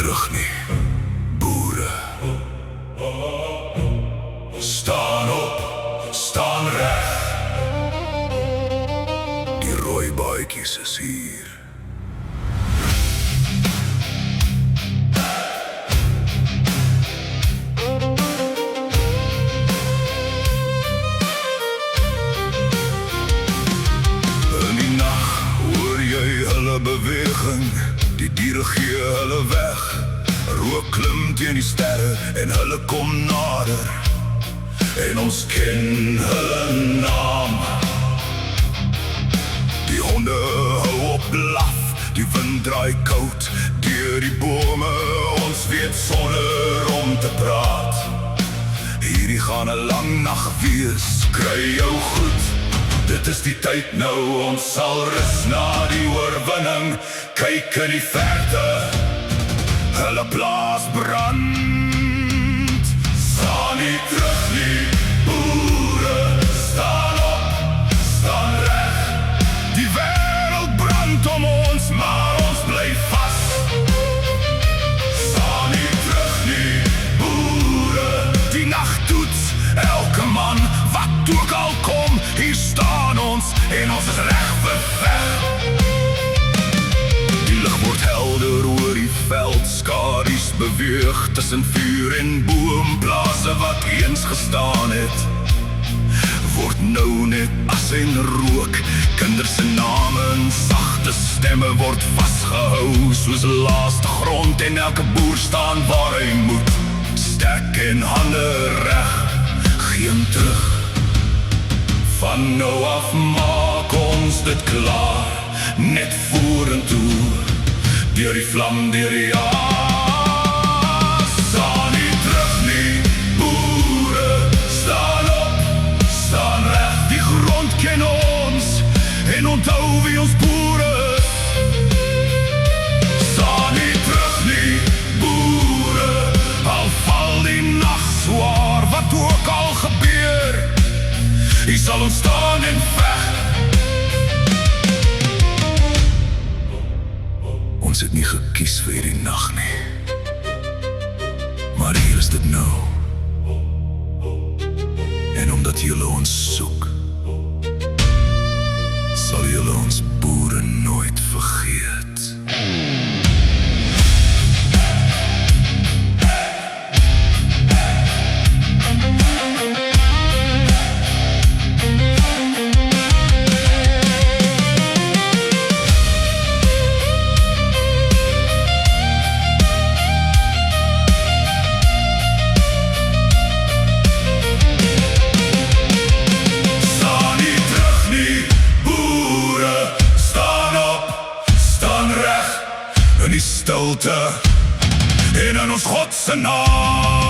terug nie, boere. Staan op, staan reg. Die rooi baadjies is hier. In die nag hoor jy hulle beweging, die diere gee hulle weg. Rook klim teen die sterre en hulle kom nader, en ons ken hulle naam. Die honde hou op blaf, die wind draai koud deur die bome, ons weet sonder om te praat. Hierdie gaan 'n lang nag wees, kry jou goed. Dit is die tyd nou, ons sal rus na die oorwinning. Kyk in die verte, hulle blaas brand. Staan nie terug nie, boere, staan op, staan reg. Die wêreld brand om ons, maar ons bly vas. Staan nie terug nie, boere, die nag toets elke man. Wat ook al kom, hier staan ons en ons is reg vir veg. Die lig word helder oor die veld, skadu's beweeg tussen vuur en boomplase wat eens gestaan het. Word nou net as en rook, kinders se name en sagte stemme word vasgehou soos laaste grond, en elke boer staan waar hy moet. Sterk en hande reg, geen terug. Van nou af maak ons dit klaar, net vorentoe, deur die vlam, deur die jaag. Staan nie terug nie, boere, staan op, staan reg. Die grond ken ons, en onthou wie ons boere is. Staan nie terug nie, boere, al val die nag swaar, wat ook al gebeur, hier sal ons staan en veg. Ons het nie gekies vir hierdie nag nie, maar hier is dit nou. En omdat julle ons soek, sal julle ons boere nooit vergeet. In die stilte en in ons God se naam.